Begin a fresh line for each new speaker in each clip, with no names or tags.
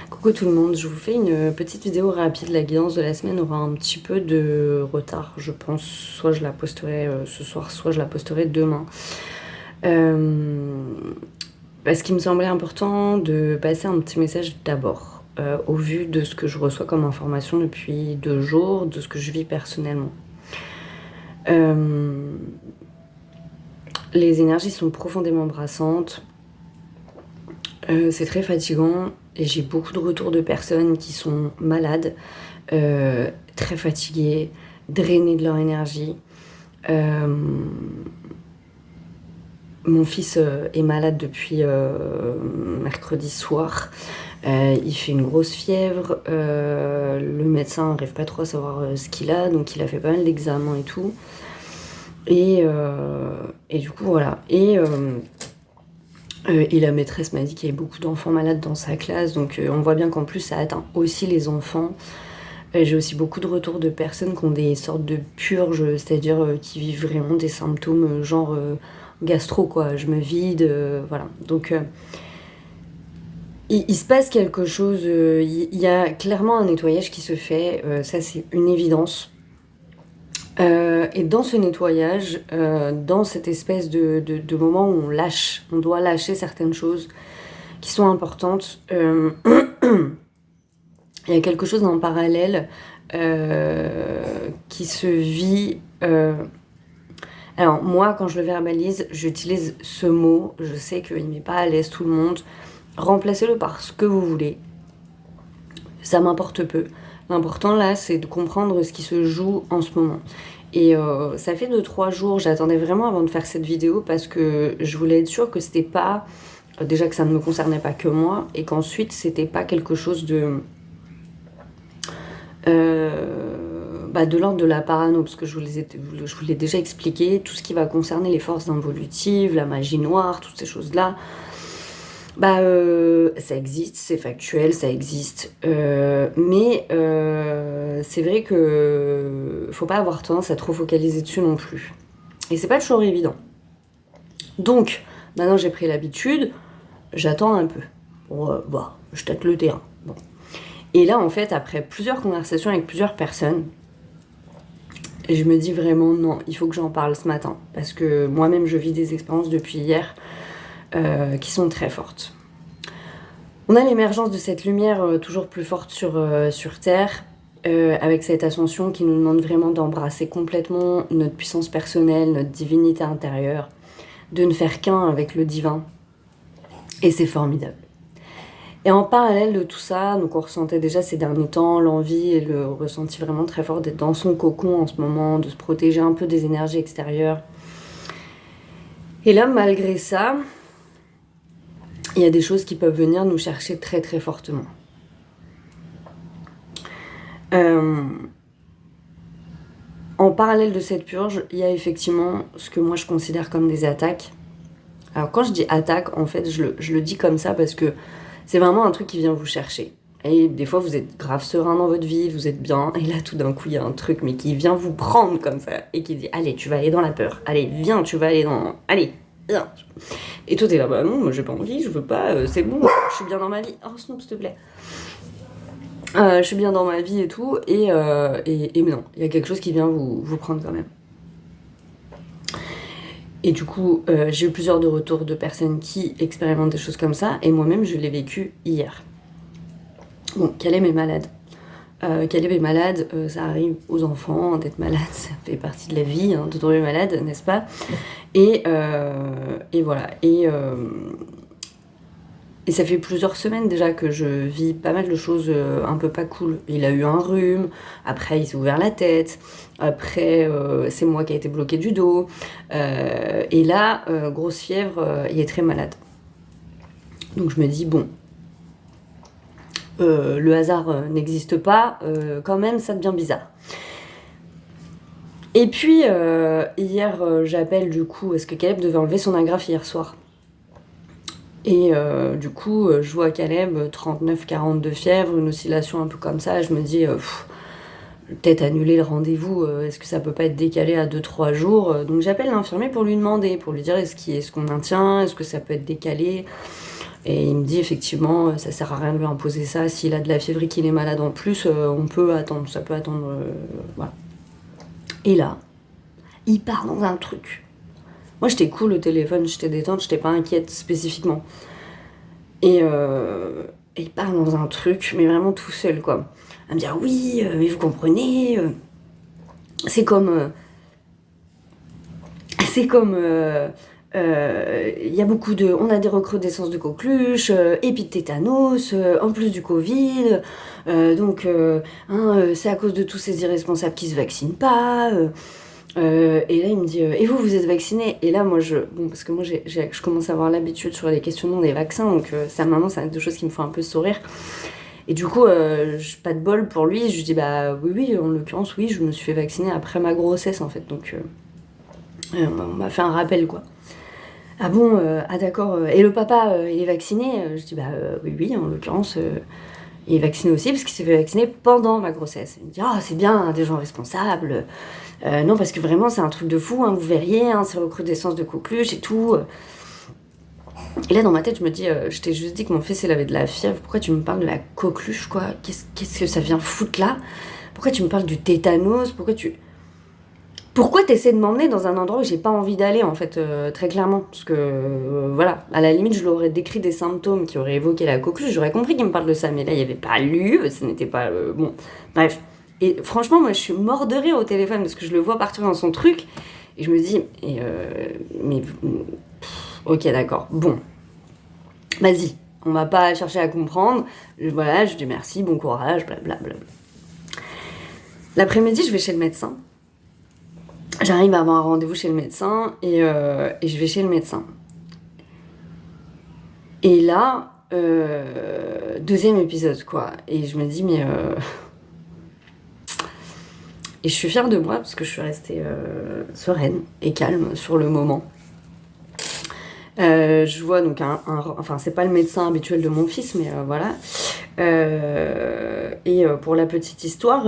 Coucou tout le monde, je vous fais une petite vidéo rapide. La guidance de la semaine aura un petit peu de retard, je pense. Soit je la posterai ce soir, soit je la posterai demain. Parce qu'il me semblait important de passer un petit message d'abord, au vu de ce que je reçois comme information depuis 2 jours, de ce que je vis personnellement. Les énergies sont profondément brassantes. C'est très fatigant et j'ai beaucoup de retours de personnes qui sont malades, très fatiguées, drainées de leur énergie. Mon fils est malade depuis mercredi soir. Il fait une grosse fièvre. Le médecin n'arrive pas trop à savoir ce qu'il a, donc il a fait pas mal d'examens et tout. Et du coup, voilà. Et la maîtresse m'a dit qu'il y avait beaucoup d'enfants malades dans sa classe, donc on voit bien qu'en plus ça atteint aussi les enfants. J'ai aussi beaucoup de retours de personnes qui ont des sortes de purges, c'est-à-dire qui vivent vraiment des symptômes genre gastro, quoi. Je me vide, voilà. Donc il se passe quelque chose, il y a clairement un nettoyage qui se fait, ça c'est une évidence. Et dans ce nettoyage, dans cette espèce de moment où on doit lâcher certaines choses qui sont importantes, il y a quelque chose en parallèle qui se vit. Alors moi, quand je le verbalise, j'utilise ce mot, je sais qu'il ne met pas à l'aise tout le monde. Remplacez-le par ce que vous voulez. Ça m'importe peu. L'important là, c'est de comprendre ce qui se joue en ce moment. Et ça fait 2-3 jours, j'attendais vraiment avant de faire cette vidéo parce que je voulais être sûre que c'était pas... déjà que ça ne me concernait pas que moi, et qu'ensuite c'était pas quelque chose de... de l'ordre de la parano, parce que je vous l'ai déjà expliqué, tout ce qui va concerner les forces involutives, la magie noire, toutes ces choses-là, ça existe, c'est factuel, ça existe. Mais c'est vrai que faut pas avoir tendance à trop focaliser dessus non plus. Et c'est pas toujours évident. Donc, maintenant j'ai pris l'habitude, j'attends un peu. Bon, je tâte le terrain. Bon. Et là, en fait, après plusieurs conversations avec plusieurs personnes, je me dis vraiment non, il faut que j'en parle ce matin. Parce que moi-même, je vis des expériences depuis hier qui sont très fortes. On a l'émergence de cette lumière toujours plus forte sur Terre, avec cette ascension qui nous demande vraiment d'embrasser complètement notre puissance personnelle, notre divinité intérieure, de ne faire qu'un avec le divin. Et c'est formidable. Et en parallèle de tout ça, donc on ressentait déjà ces derniers temps l'envie et le ressenti vraiment très fort d'être dans son cocon en ce moment, de se protéger un peu des énergies extérieures. Et là, malgré ça, il y a des choses qui peuvent venir nous chercher très très fortement. En parallèle de cette purge, il y a effectivement ce que moi je considère comme des attaques. Alors quand je dis attaque, en fait, je le dis comme ça parce que c'est vraiment un truc qui vient vous chercher. Et des fois, vous êtes grave serein dans votre vie, vous êtes bien, et là, tout d'un coup, il y a un truc, mais qui vient vous prendre comme ça, et qui dit, allez, tu vas aller dans la peur, allez, viens, tu vas aller dans... Allez, viens. Et toi, t'es là, bah non, moi, j'ai pas envie, je veux pas, c'est bon, je suis bien dans ma vie. Oh, Snoop, s'il te plaît. Je suis bien dans ma vie et tout, mais non, il y a quelque chose qui vient vous prendre quand même. Et du coup, j'ai eu plusieurs de retours de personnes qui expérimentent des choses comme ça, et moi-même, je l'ai vécu hier. Bon, Caleb est malade. Caleb est malade, ça arrive aux enfants d'être malade, ça fait partie de la vie, hein, de tomber malade, n'est-ce pas? Et voilà. Et ça fait plusieurs semaines déjà que je vis pas mal de choses un peu pas cool. Il a eu un rhume, après il s'est ouvert la tête, après c'est moi qui ai été bloquée du dos, et là, grosse fièvre, il est très malade. Donc je me dis, bon, le hasard n'existe pas, quand même ça devient bizarre. Et puis hier j'appelle du coup, parce que Caleb devait enlever son agrafe hier soir. Et du coup, je vois Caleb, 39-40 de fièvre, une oscillation un peu comme ça. Je me dis, peut-être annuler le rendez-vous, est-ce que ça peut pas être décalé à 2-3 jours? Donc j'appelle l'infirmier pour lui demander, pour lui dire est-ce qu'on maintient, est-ce que ça peut être décalé? Et il me dit effectivement, ça sert à rien de lui imposer ça. S'il a de la fièvre et qu'il est malade en plus, on peut attendre, ça peut attendre. Voilà. Et là, il part dans un truc. Moi, j'étais cool au téléphone, j'étais détente, j'étais pas inquiète spécifiquement. Et il part dans un truc, mais vraiment tout seul, quoi. À me dire, oui, mais vous comprenez, c'est comme... il y a beaucoup de... On a des recrudescences de coqueluche, et puis de tétanos, en plus du Covid. Donc, c'est à cause de tous ces irresponsables qui se vaccinent pas. Et là, il me dit, et vous êtes vacciné? Et là, moi, bon, parce que moi, je commence à avoir l'habitude sur les questionnements des vaccins, donc ça, maintenant, c'est deux choses qui me font un peu sourire. Et du coup, pas de bol pour lui, je lui dis, bah oui, en l'occurrence, oui, je me suis fait vacciner après ma grossesse, en fait, donc on m'a fait un rappel, quoi. Ah bon, ah d'accord, et le papa, il est vacciné? Je dis, bah oui, en l'occurrence, il est vacciné aussi, parce qu'il s'est fait vacciner pendant ma grossesse. Il me dit, ah, c'est bien, hein, des gens responsables. Non, parce que vraiment, c'est un truc de fou, hein, vous verriez, hein, ces recrudescences de coqueluche et tout. Et là, dans ma tête, je me dis, je t'ai juste dit que mon fils, il avait de la fièvre. Pourquoi tu me parles de la coqueluche, quoi? Qu'est-ce que ça vient foutre là? Pourquoi tu me parles du tétanos? Pourquoi t'essaies de m'emmener dans un endroit où j'ai pas envie d'aller, en fait, très clairement? Parce que, voilà, à la limite, je l'aurais décrit des symptômes qui auraient évoqué la coqueluche, j'aurais compris qu'il me parle de ça, mais là, il n'y avait pas lu, ce n'était pas... bon, bref. Et franchement, moi, je suis mort de rire au téléphone, parce que je le vois partir dans son truc, et je me dis, ok, d'accord, bon, vas-y, on va pas chercher à comprendre, voilà, je dis merci, bon courage, blablabla. L'après-midi, je vais chez le médecin. J'arrive à avoir un rendez-vous chez le médecin et je vais chez le médecin. Et là, deuxième épisode, quoi. Et je me dis, mais... Et je suis fière de moi parce que je suis restée sereine et calme sur le moment. Je vois donc enfin, c'est pas le médecin habituel de mon fils, mais voilà. Pour la petite histoire,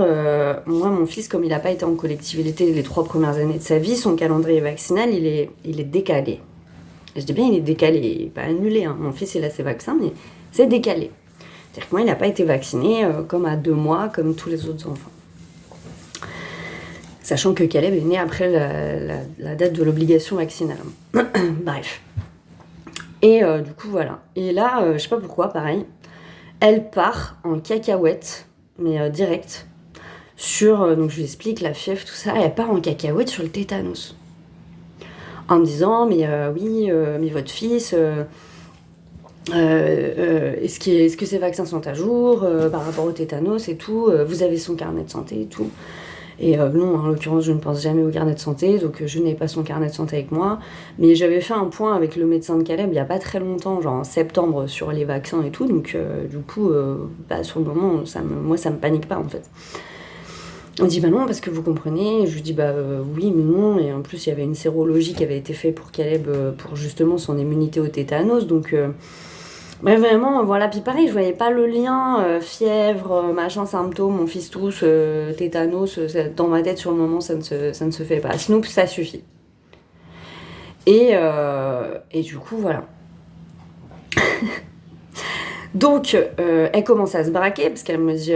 moi, mon fils, comme il n'a pas été en collectivité les 3 premières années de sa vie, son calendrier vaccinal, il est décalé. Je dis bien, il est décalé, il n'est pas annulé. Hein. Mon fils, il a ses vaccins, mais c'est décalé. C'est-à-dire que moi, il n'a pas été vacciné comme à 2 mois, comme tous les autres enfants. Sachant que Caleb est né après la date de l'obligation vaccinale. Bref. Et du coup, voilà. Et là, je sais pas pourquoi, pareil, elle part en cacahuète, mais direct, sur, donc je lui explique la fièvre, tout ça, et elle part en cacahuète sur le tétanos. En me disant, mais oui, mais votre fils, est-ce que ses vaccins sont à jour par rapport au tétanos et tout, vous avez son carnet de santé et tout. Et non, en l'occurrence, je ne pense jamais au carnet de santé, donc je n'ai pas son carnet de santé avec moi. Mais j'avais fait un point avec le médecin de Caleb il n'y a pas très longtemps, genre en septembre, sur les vaccins et tout. Donc du coup, sur le moment, moi, ça me panique pas, en fait. On dit, bah non, parce que vous comprenez. Je lui dis, bah oui, mais non. Et en plus, il y avait une sérologie qui avait été faite pour Caleb, pour justement son immunité au tétanos. Donc... Mais vraiment, voilà, puis pareil, je voyais pas le lien, fièvre, machin, symptômes, mon fils tousse, tétanos, dans ma tête sur le moment, ça ne se fait pas. Snoop, ça suffit. Et du coup, voilà. Donc, elle commence à se braquer, parce qu'elle me dit,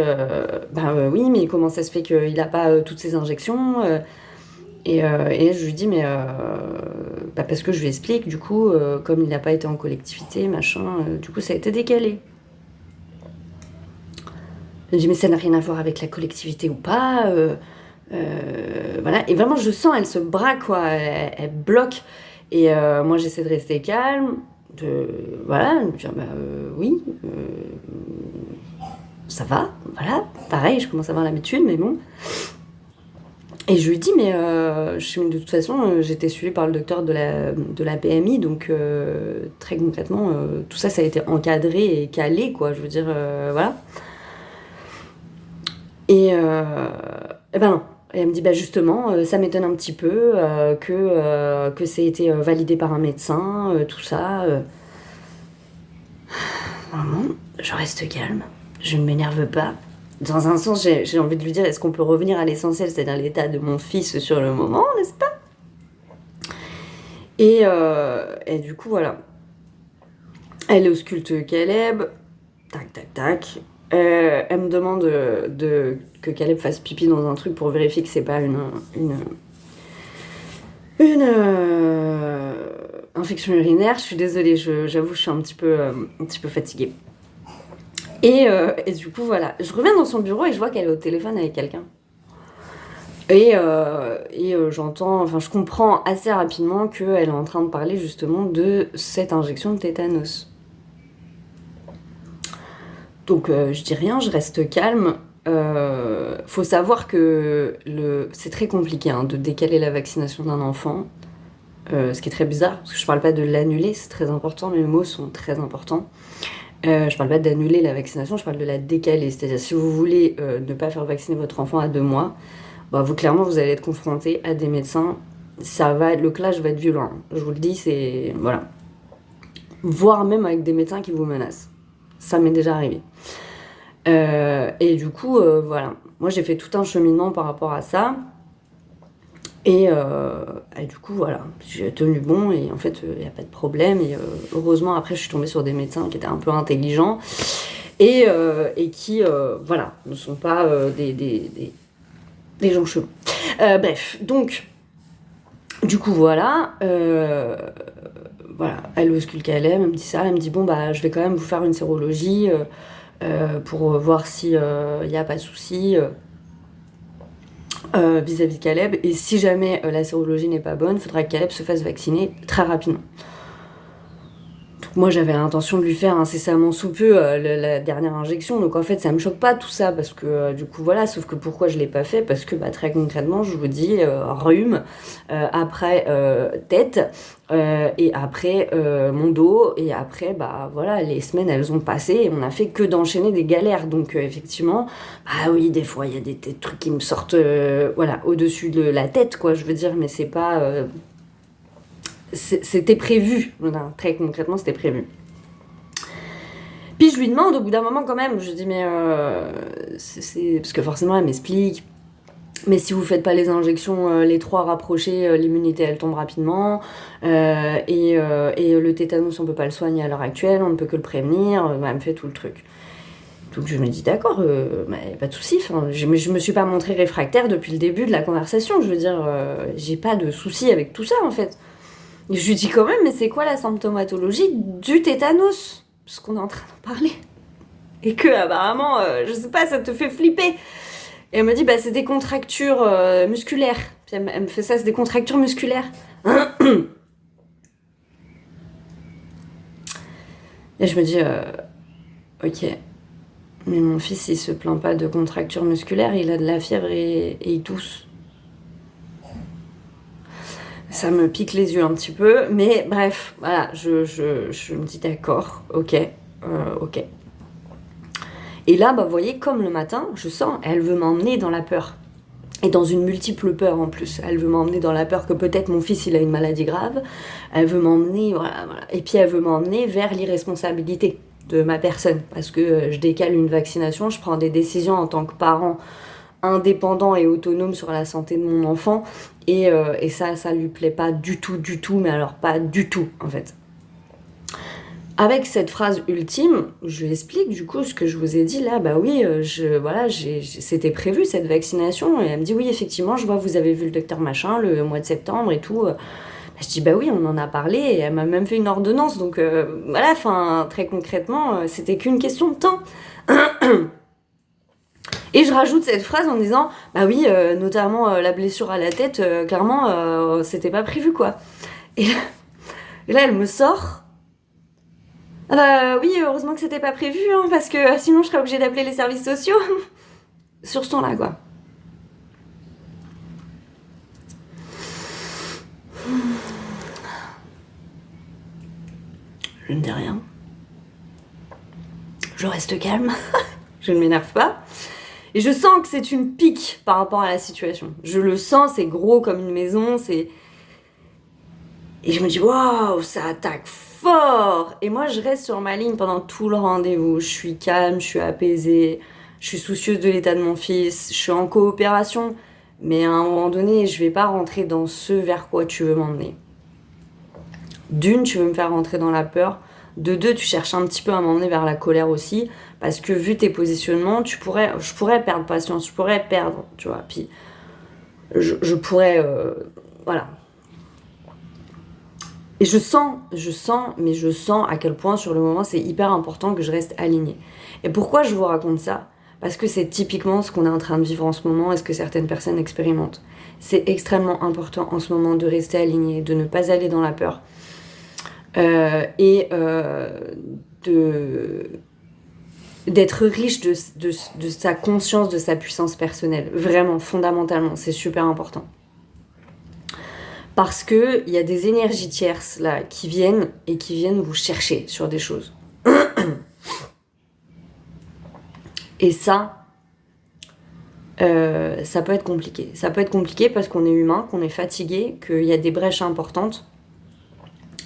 oui, mais comment ça se fait qu'il a pas toutes ces injections et je lui dis, mais parce que je lui explique, du coup, comme il n'a pas été en collectivité, machin, du coup, ça a été décalé. Je lui dis, mais ça n'a rien à voir avec la collectivité ou pas, voilà. Et vraiment, je sens, elle se braque, quoi, elle bloque. Et moi, j'essaie de rester calme, voilà, de dire, oui, ça va, voilà. Pareil, je commence à avoir l'habitude, mais bon... Et je lui dis, mais de toute façon, j'étais suivie par le docteur de la PMI, donc très concrètement, tout ça, ça a été encadré et calé, quoi, je veux dire, voilà. Et ben non. Et elle me dit, bah justement, ça m'étonne un petit peu que ça ait été validé par un médecin, tout ça. Vraiment, je reste calme, je ne m'énerve pas. Dans un sens, j'ai envie de lui dire, est-ce qu'on peut revenir à l'essentiel, c'est-à-dire l'état de mon fils sur le moment, n'est-ce pas? Et du coup, voilà. Elle ausculte Caleb. Tac, tac, tac. Elle me demande que Caleb fasse pipi dans un truc pour vérifier que c'est pas une infection urinaire. Je suis désolée, j'avoue, je suis un petit peu fatiguée. Et du coup, voilà. Je reviens dans son bureau et je vois qu'elle est au téléphone avec quelqu'un. Et j'entends, enfin, je comprends assez rapidement qu'elle est en train de parler justement de cette injection de tétanos. Donc, je dis rien, je reste calme. Faut savoir que c'est très compliqué hein, de décaler la vaccination d'un enfant. Ce qui est très bizarre, parce que je parle pas de l'annuler, c'est très important, mes mots sont très importants. Je parle pas d'annuler la vaccination, je parle de la décaler. C'est-à-dire, si vous voulez ne pas faire vacciner votre enfant à 2 mois, bah, clairement, vous allez être confronté à des médecins. Le clash va être violent. Je vous le dis, c'est... Voilà. Voire même avec des médecins qui vous menacent. Ça m'est déjà arrivé. Et du coup, voilà. Moi, j'ai fait tout un cheminement par rapport à ça. Et du coup, voilà. J'ai tenu bon et en fait, il n'y a pas de problème. Et heureusement, après, je suis tombée sur des médecins qui étaient un peu intelligents et qui, voilà, ne sont pas des gens chelous. Bref, donc, du coup, voilà. Voilà, elle ausculte Caleb, elle me dit ça, elle me dit bon bah je vais quand même vous faire une sérologie pour voir si il n'y a pas de souci vis-à-vis de Caleb, et si jamais la sérologie n'est pas bonne, il faudra que Caleb se fasse vacciner très rapidement. Donc moi j'avais l'intention de lui faire incessamment sous peu la dernière injection, donc en fait ça me choque pas tout ça, parce que du coup voilà, sauf que pourquoi je l'ai pas fait, parce que bah, très concrètement je vous dis rhume, après tête, et après mon dos, et après bah voilà, les semaines elles ont passé et on a fait que d'enchaîner des galères, donc effectivement ah oui, des fois il y a des trucs qui me sortent voilà, au-dessus de la tête quoi, je veux dire, mais c'est pas c'était prévu, voilà, très concrètement c'était prévu. Puis je lui demande au bout d'un moment quand même, je dis mais parce que forcément elle m'explique, mais si vous faites pas les injections les 3 rapprochées, l'immunité elle tombe rapidement, et le tétanos on peut pas le soigner à l'heure actuelle, on ne peut que le prévenir, elle me fait tout le truc. Donc je me dis d'accord, pas de souci. Je me suis pas montrée réfractaire depuis le début de la conversation. Je veux dire, j'ai pas de souci avec tout ça en fait. Je lui dis quand même, mais c'est quoi la symptomatologie du tétanos? Parce qu'on est en train d'en parler. Et que apparemment, je sais pas, ça te fait flipper. Et elle me dit, bah c'est des contractures musculaires. Puis elle me fait ça, c'est des contractures musculaires. Et je me dis, ok. Mais mon fils, il se plaint pas de contractures musculaires, il a de la fièvre et il tousse. Ça me pique les yeux un petit peu, mais bref, voilà, je me dis d'accord, ok. Et là, bah, vous voyez, comme le matin, je sens, elle veut m'emmener dans la peur. Et dans une multiple peur en plus. Elle veut m'emmener dans la peur que peut-être mon fils, il a une maladie grave. Elle veut m'emmener, voilà. Et puis elle veut m'emmener vers l'irresponsabilité de ma personne. Parce que je décale une vaccination, je prends des décisions en tant que parent indépendant et autonome sur la santé de mon enfant. Et ça lui plaît pas du tout, mais alors pas du tout, en fait. Avec cette phrase ultime, je lui explique du coup ce que je vous ai dit là, bah oui, c'était prévu cette vaccination, et elle me dit oui, effectivement, je vois, vous avez vu le docteur machin le mois de septembre et tout. Je dis bah oui, on en a parlé, et elle m'a même fait une ordonnance, donc voilà, enfin, très concrètement, c'était qu'une question de temps. Et je rajoute cette phrase en disant bah oui, notamment la blessure à la tête, clairement, c'était pas prévu quoi. Et là, elle me sort. Ah bah oui, heureusement que c'était pas prévu, hein, parce que sinon je serais obligée d'appeler les services sociaux. Sur ce ton-là, quoi. Je ne dis rien. Je reste calme. Je ne m'énerve pas. Et je sens que c'est une pique par rapport à la situation. Je le sens, c'est gros comme une maison, c'est... Et je me dis, waouh, ça attaque fort. Et moi, je reste sur ma ligne pendant tout le rendez-vous. Je suis calme, je suis apaisée, je suis soucieuse de l'état de mon fils, je suis en coopération. Mais à un moment donné, je vais pas rentrer dans ce vers quoi tu veux m'emmener. D'une, tu veux me faire rentrer dans la peur. De deux, tu cherches un petit peu à m'emmener vers la colère aussi, parce que vu tes positionnements, je pourrais perdre patience, je pourrais perdre, tu vois. Puis je pourrais, voilà. Et je sens à quel point sur le moment c'est hyper important que je reste alignée. Et pourquoi je vous raconte ça ? Parce que c'est typiquement ce qu'on est en train de vivre en ce moment et ce que certaines personnes expérimentent. C'est extrêmement important en ce moment de rester aligné, de ne pas aller dans la peur. D'être riche de sa conscience, de sa puissance personnelle. Vraiment, fondamentalement, c'est super important. Parce qu'il y a des énergies tierces là qui viennent vous chercher sur des choses. Et ça peut être compliqué. Ça peut être compliqué parce qu'on est humain, qu'on est fatigué, qu'il y a des brèches importantes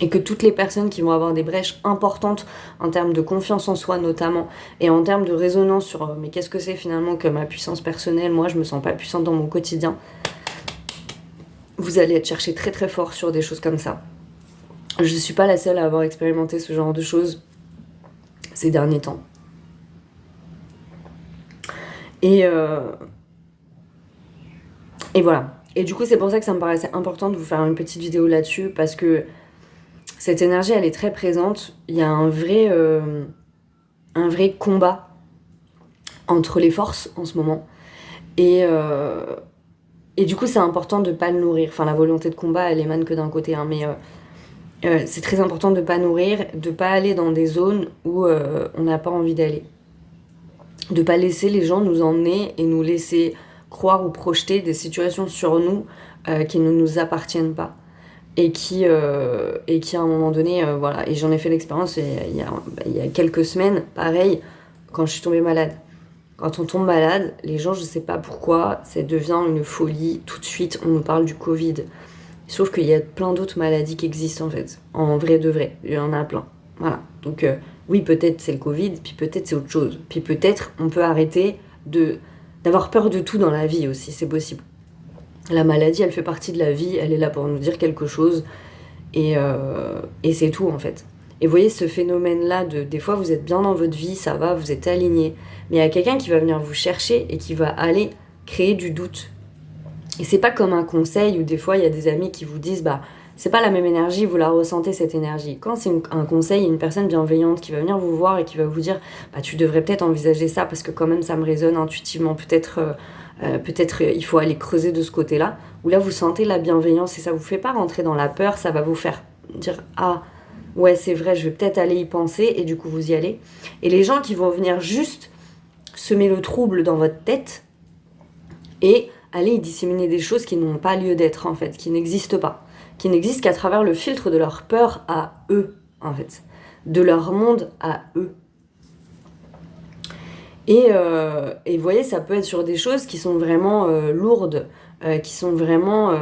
et que toutes les personnes qui vont avoir des brèches importantes en termes de confiance en soi notamment et en termes de résonance sur mais qu'est-ce que c'est finalement que ma puissance personnelle, moi je me sens pas puissante dans mon quotidien. Vous allez être cherché très très fort sur des choses comme ça. Je ne suis pas la seule à avoir expérimenté ce genre de choses ces derniers temps. Et voilà. Et du coup, c'est pour ça que ça me paraissait important de vous faire une petite vidéo là-dessus, parce que cette énergie, elle est très présente. Il y a un vrai combat entre les forces en ce moment. Et du coup, c'est important de ne pas le nourrir. Enfin, la volonté de combat, elle émane que d'un côté. Hein, mais c'est très important de ne pas nourrir, de ne pas aller dans des zones où on n'a pas envie d'aller. De ne pas laisser les gens nous emmener et nous laisser croire ou projeter des situations sur nous qui ne nous appartiennent pas. Et qui à un moment donné, voilà. Et j'en ai fait l'expérience il y a quelques semaines, pareil, quand je suis tombée malade. Quand on tombe malade, les gens, je sais pas pourquoi, ça devient une folie. Tout de suite, on nous parle du Covid. Sauf qu'il y a plein d'autres maladies qui existent, en fait. En vrai de vrai. Il y en a plein. Voilà. Donc, oui, peut-être c'est le Covid, puis peut-être c'est autre chose. Puis peut-être on peut arrêter d'avoir peur de tout dans la vie aussi, c'est possible. La maladie, elle fait partie de la vie, elle est là pour nous dire quelque chose. Et c'est tout, en fait. Et vous voyez ce phénomène-là des fois vous êtes bien dans votre vie, ça va, vous êtes aligné. Mais il y a quelqu'un qui va venir vous chercher et qui va aller créer du doute. Et c'est pas comme un conseil où des fois il y a des amis qui vous disent c'est pas la même énergie, vous la ressentez cette énergie. Quand c'est un conseil, une personne bienveillante qui va venir vous voir et qui va vous dire tu devrais peut-être envisager ça parce que quand même ça me résonne intuitivement, peut-être il faut aller creuser de ce côté-là, où là vous sentez la bienveillance et ça vous fait pas rentrer dans la peur, ça va vous faire dire ouais, c'est vrai, je vais peut-être aller y penser, et du coup, vous y allez. Et les gens qui vont venir juste semer le trouble dans votre tête et aller y disséminer des choses qui n'ont pas lieu d'être, en fait, qui n'existent pas, qui n'existent qu'à travers le filtre de leur peur à eux, en fait, de leur monde à eux. Et vous voyez, ça peut être sur des choses qui sont vraiment lourdes, qui sont vraiment,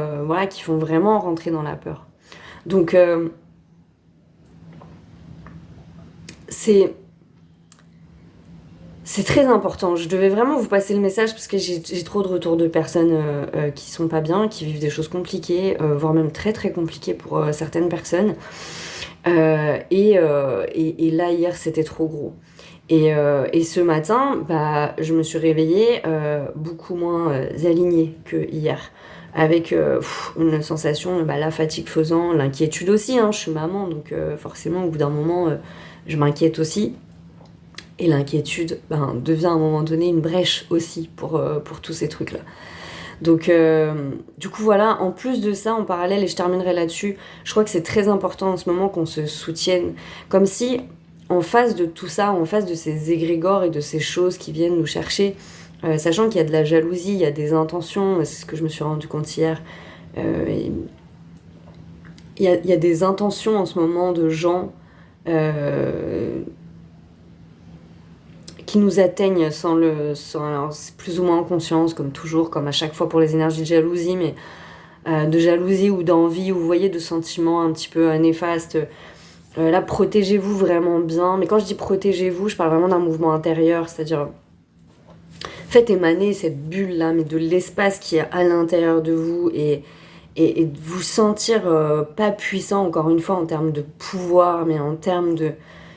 qui font vraiment rentrer dans la peur. Donc, c'est très important. Je devais vraiment vous passer le message parce que j'ai trop de retours de personnes qui sont pas bien, qui vivent des choses compliquées, voire même très très compliquées pour certaines personnes. Et là, hier, c'était trop gros. Et ce matin, je me suis réveillée beaucoup moins alignée que hier. Avec une sensation, la fatigue faisant, l'inquiétude aussi. Je suis maman, donc forcément, au bout d'un moment, je m'inquiète aussi. Et l'inquiétude devient à un moment donné une brèche aussi pour tous ces trucs-là. Donc, du coup, voilà, en plus de ça, en parallèle, et je terminerai là-dessus, je crois que c'est très important en ce moment qu'on se soutienne. Comme si, en face de tout ça, en face de ces égrégores et de ces choses qui viennent nous chercher, sachant qu'il y a de la jalousie, il y a des intentions, c'est ce que je me suis rendu compte hier, il y a des intentions en ce moment de gens qui nous atteignent sans alors c'est plus ou moins en conscience, comme toujours, comme à chaque fois pour les énergies de jalousie, mais de jalousie ou d'envie, ou vous voyez, de sentiments un petit peu néfastes. Là, protégez-vous vraiment bien. Mais quand je dis protégez-vous, je parle vraiment d'un mouvement intérieur, c'est-à-dire faites émaner cette bulle-là, mais de l'espace qui est à l'intérieur de vous, et et de vous sentir pas puissant, encore une fois, en termes de pouvoir, mais en termes de...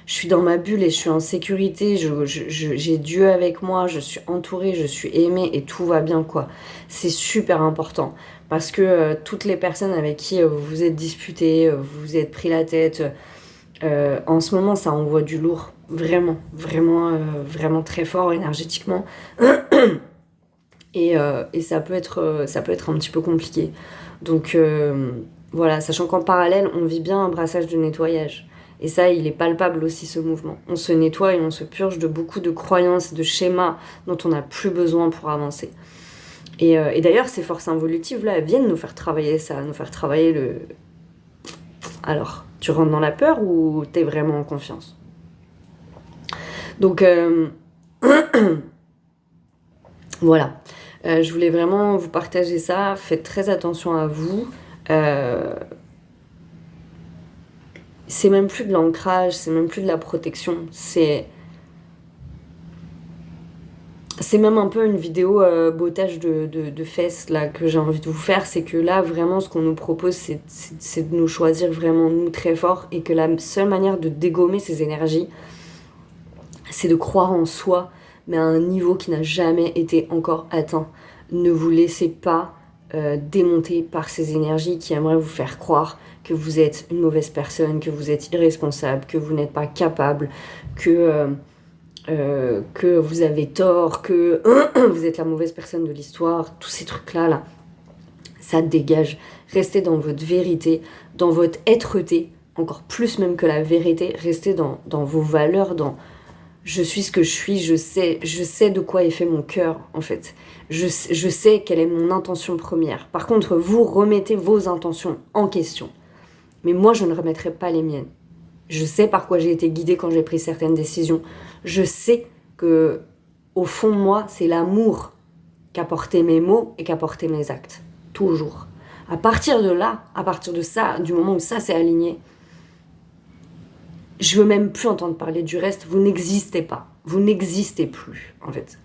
Je suis dans ma bulle et je suis en sécurité, j'ai Dieu avec moi, je suis entourée, je suis aimée et tout va bien, quoi. C'est super important parce que toutes les personnes avec qui vous vous êtes disputés, vous vous êtes pris la tête, en ce moment, ça envoie du lourd. Vraiment, vraiment, vraiment très fort énergétiquement. Et ça peut être un petit peu compliqué. Donc voilà, sachant qu'en parallèle, on vit bien un brassage de nettoyage. Et ça, il est palpable aussi, ce mouvement. On se nettoie et on se purge de beaucoup de croyances, de schémas dont on n'a plus besoin pour avancer. Et d'ailleurs, ces forces involutives-là, elles viennent nous faire travailler ça, nous faire travailler le... Alors, tu rentres dans la peur ou t'es vraiment en confiance? Donc, voilà. Je voulais vraiment vous partager ça. Faites très attention à vous. C'est même plus de l'ancrage, c'est même plus de la protection. C'est même un peu une vidéo bottage de fesses là, que j'ai envie de vous faire. C'est que là, vraiment, ce qu'on nous propose, c'est de nous choisir vraiment, nous, très fort. Et que la seule manière de dégommer ces énergies, c'est de croire en soi, mais à un niveau qui n'a jamais été encore atteint. Ne vous laissez pas démonter par ces énergies qui aimeraient vous faire croire que vous êtes une mauvaise personne, que vous êtes irresponsable, que vous n'êtes pas capable, que vous avez tort, que vous êtes la mauvaise personne de l'histoire. Tous ces trucs-là, là, ça dégage. Restez dans votre vérité, dans votre être-té, encore plus même que la vérité. Restez dans vos valeurs, dans... Je suis ce que je suis, je sais de quoi est fait mon cœur, en fait. Je sais quelle est mon intention première. Par contre, vous remettez vos intentions en question. Mais moi, je ne remettrai pas les miennes. Je sais par quoi j'ai été guidée quand j'ai pris certaines décisions. Je sais que, au fond de moi, c'est l'amour qu'a porté mes mots et qu'a porté mes actes. Toujours. À partir de là, à partir de ça, du moment où ça s'est aligné, je veux même plus entendre parler du reste. Vous n'existez pas. Vous n'existez plus, en fait.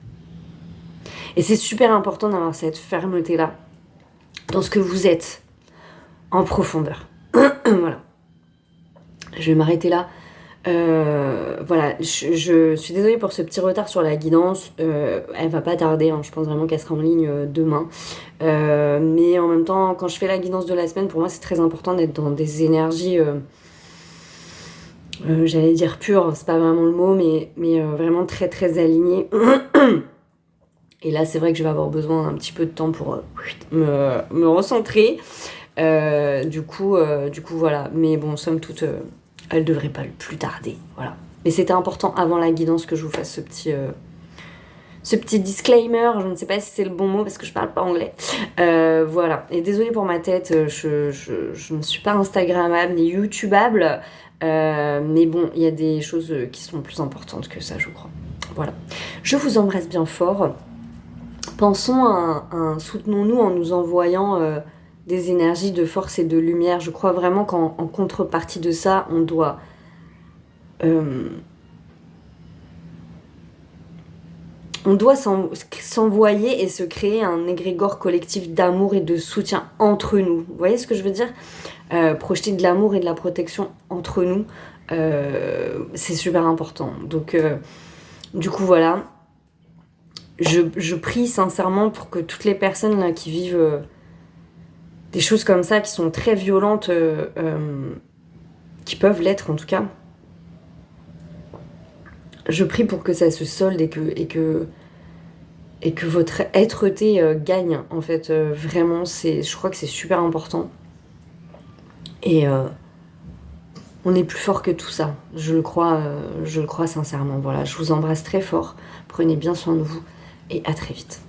Et c'est super important d'avoir cette fermeté-là dans ce que vous êtes, en profondeur. Voilà. Je vais m'arrêter là. Voilà, je suis désolée pour ce petit retard sur la guidance. Elle va pas tarder, hein. Je pense vraiment qu'elle sera en ligne demain. Mais en même temps, quand je fais la guidance de la semaine, pour moi, c'est très important d'être dans des énergies... j'allais dire pure, c'est pas vraiment le mot, mais vraiment très très aligné. Et là, c'est vrai que je vais avoir besoin d'un petit peu de temps pour me recentrer. Du coup, voilà. Mais bon, somme toute, elle devrait pas le plus tarder. Voilà. Mais c'était important avant la guidance que je vous fasse ce petit disclaimer. Je ne sais pas si c'est le bon mot parce que je parle pas anglais. Voilà. Et désolée pour ma tête, je ne suis pas Instagrammable ni YouTubeable. Mais bon, il y a des choses qui sont plus importantes que ça, je crois. Voilà. Je vous embrasse bien fort. Pensons à soutenons-nous en nous envoyant des énergies de force et de lumière. Je crois vraiment qu'en contrepartie de ça, on doit s'envoyer et se créer un égrégore collectif d'amour et de soutien entre nous. Vous voyez ce que je veux dire ? Projeter de l'amour et de la protection entre nous, c'est super important. Donc, du coup, voilà. Je prie sincèrement pour que toutes les personnes là, qui vivent des choses comme ça, qui sont très violentes, qui peuvent l'être en tout cas, je prie pour que ça se solde et que votre être-té gagne, en fait. Vraiment, je crois que c'est super important. Et on est plus fort que tout ça. Je le crois sincèrement. Voilà, je vous embrasse très fort. Prenez bien soin de vous et à très vite.